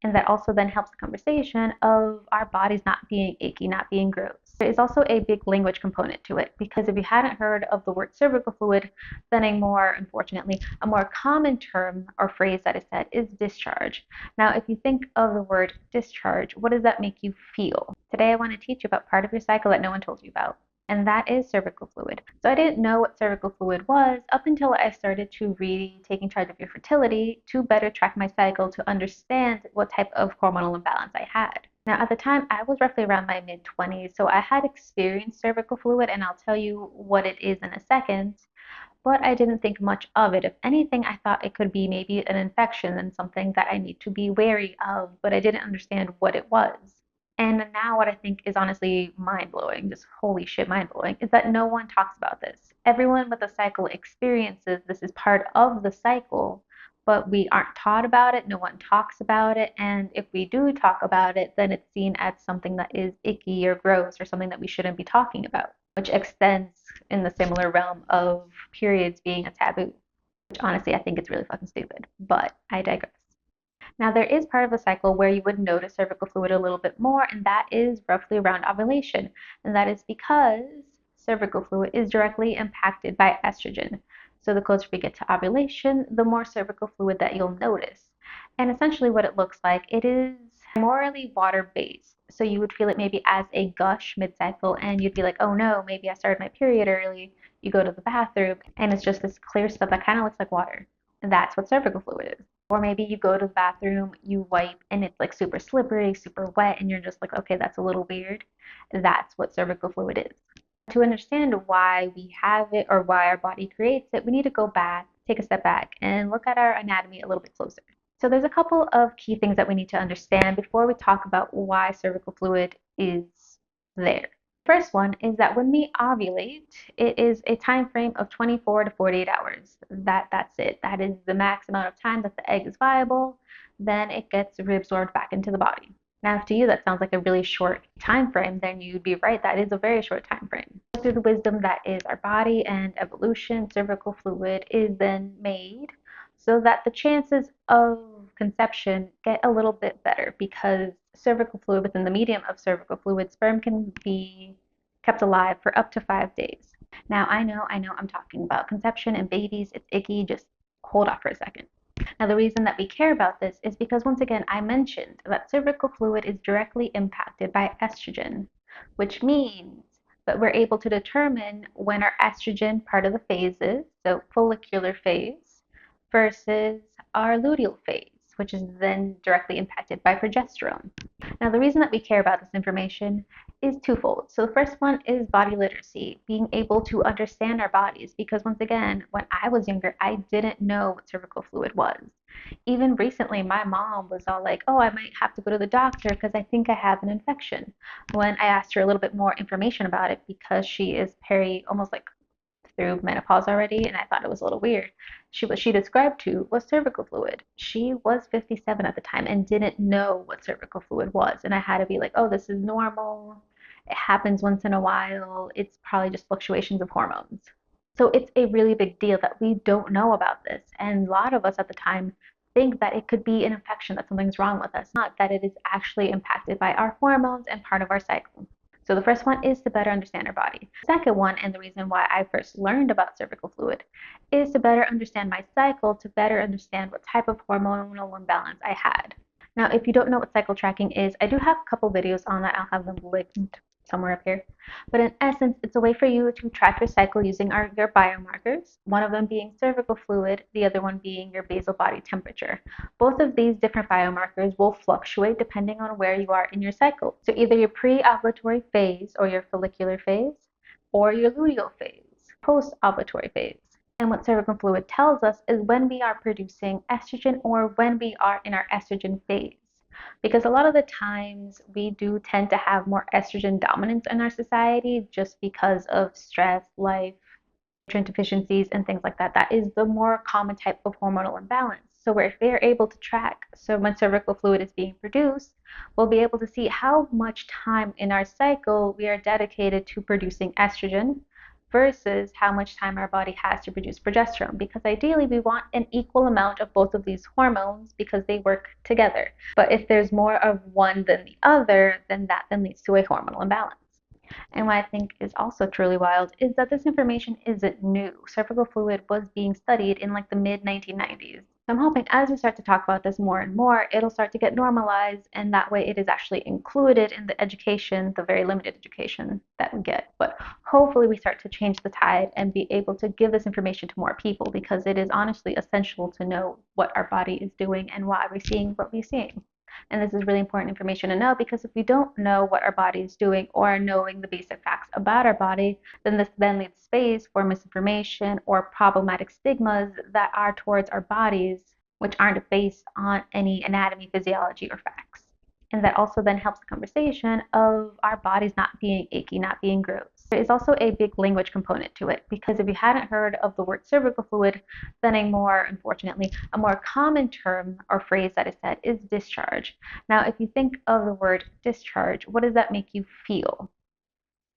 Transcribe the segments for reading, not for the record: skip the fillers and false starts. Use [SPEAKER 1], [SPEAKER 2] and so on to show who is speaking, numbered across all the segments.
[SPEAKER 1] And that also then helps the conversation of our bodies not being icky, not being gross. There is also a big language component to it, because if you hadn't heard of the word cervical fluid, then unfortunately, a more common term or phrase that is said is discharge. Now, if you think of the word discharge, what does that make you feel? Today, I want to teach you about part of your cycle that no one told you about, and that is cervical fluid. So I didn't know what cervical fluid was up until I started to really taking charge of your fertility to better track my cycle to understand what type of hormonal imbalance I had. Now, at the time, I was roughly around my mid-20s, so I had experienced cervical fluid, and I'll tell you what it is in a second, but I didn't think much of it. If anything, I thought it could be maybe an infection and something that I need to be wary of, but I didn't understand what it was. And now what I think is honestly mind-blowing, just holy shit mind-blowing, is that no one talks about this. Everyone with a cycle experiences this is part of the cycle, but we aren't taught about it, no one talks about it, and if we do talk about it, then it's seen as something that is icky or gross or something that we shouldn't be talking about, which extends in the similar realm of periods being a taboo, which honestly I think is really fucking stupid, but I digress. Now, there is part of the cycle where you would notice cervical fluid a little bit more, and that is roughly around ovulation. And that is because cervical fluid is directly impacted by estrogen. So the closer we get to ovulation, the more cervical fluid that you'll notice. And essentially what it looks like, it is primarily water-based. So you would feel it maybe as a gush mid-cycle, and you'd be like, oh no, maybe I started my period early. You go to the bathroom, and it's just this clear stuff that kind of looks like water. And that's what cervical fluid is. Or maybe you go to the bathroom, you wipe, and it's like super slippery, super wet, and you're just like, okay, that's a little weird. That's what cervical fluid is. To understand why we have it or why our body creates it, we need to go back, take a step back, and look at our anatomy a little bit closer. So there's a couple of key things that we need to understand before we talk about why cervical fluid is there. First one is that when we ovulate, it is a time frame of 24 to 48 hours. That's it. That is the max amount of time that the egg is viable. Then it gets reabsorbed back into the body. Now, if to you that sounds like a really short time frame, then you'd be right. That is a very short time frame. Through the wisdom that is our body and evolution, cervical fluid is then made so that the chances of conception get a little bit better, because cervical fluid, within the medium of cervical fluid, sperm can be kept alive for up to 5 days. Now, I know I'm talking about conception and babies. It's icky. Just hold off for a second. Now, the reason that we care about this is because, once again, I mentioned that cervical fluid is directly impacted by estrogen, which means that we're able to determine when our estrogen part of the phase is, so follicular phase, versus our luteal phase, which is then directly impacted by progesterone. Now, the reason that we care about this information is twofold. So the first one is body literacy, being able to understand our bodies, because once again, when I was younger, I didn't know what cervical fluid was. Even recently, my mom was all like, oh, I might have to go to the doctor because I think I have an infection. When I asked her a little bit more information about it, because she is almost like through menopause already, and I thought it was a little weird. What she described to was cervical fluid. She was 57 at the time and didn't know what cervical fluid was, and I had to be like, oh, this is normal. It happens once in a while. It's probably just fluctuations of hormones. So it's a really big deal that we don't know about this, and a lot of us at the time think that it could be an infection, that something's wrong with us, not that it is actually impacted by our hormones and part of our cycle. So the first one is to better understand our body. The second one, and the reason why I first learned about cervical fluid, is to better understand my cycle, to better understand what type of hormonal imbalance I had. Now, if you don't know what cycle tracking is, I do have a couple videos on that. I'll have them linked somewhere up here. But in essence, it's a way for you to track your cycle using your biomarkers, one of them being cervical fluid, the other one being your basal body temperature. Both of these different biomarkers will fluctuate depending on where you are in your cycle. So either your pre-ovulatory phase or your follicular phase, or your luteal phase, post-ovulatory phase. And what cervical fluid tells us is when we are producing estrogen or when we are in our estrogen phase. Because a lot of the times we do tend to have more estrogen dominance in our society just because of stress, life, nutrient deficiencies, and things like that. That is the more common type of hormonal imbalance. So if we're able to track, so when cervical fluid is being produced, we'll be able to see how much time in our cycle we are dedicated to producing estrogen versus how much time our body has to produce progesterone, because ideally we want an equal amount of both of these hormones because they work together. But if there's more of one than the other, then that then leads to a hormonal imbalance. And what I think is also truly wild is that this information isn't new. Cervical fluid was being studied in like the mid 1990s. So I'm hoping as we start to talk about this more and more, it'll start to get normalized, and that way it is actually included in the education, the very limited education that we get. But hopefully we start to change the tide and be able to give this information to more people, because it is honestly essential to know what our body is doing and why we're seeing what we're seeing. And this is really important information to know, because if we don't know what our body is doing or knowing the basic facts about our body, then this then leaves space for misinformation or problematic stigmas that are towards our bodies, which aren't based on any anatomy, physiology, or facts. And that also then helps the conversation of our bodies not being achy, not being gross. There is also a big language component to it, because if you hadn't heard of the word cervical fluid, then unfortunately, a more common term or phrase that is said is discharge. Now, if you think of the word discharge, what does that make you feel?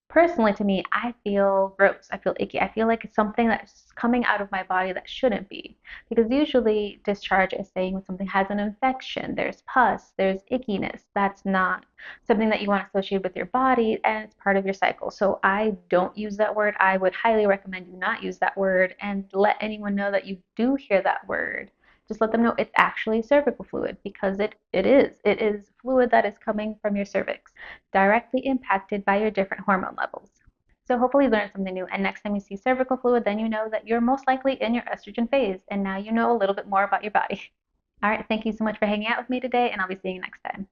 [SPEAKER 1] Personally, to me, I feel gross. I feel icky. I feel like it's something that's coming out of my body that shouldn't be. Because usually, discharge is saying when something has an infection, there's pus, there's ickiness. That's not something that you want to associate with your body, and it's part of your cycle. So I don't use that word. I would highly recommend you not use that word, and let anyone know that you do hear that word. Just let them know it's actually cervical fluid, because it is. It is fluid that is coming from your cervix, directly impacted by your different hormone levels. So hopefully you learned something new, and next time you see cervical fluid, then you know that you're most likely in your estrogen phase, and now you know a little bit more about your body. All right, thank you so much for hanging out with me today, and I'll be seeing you next time.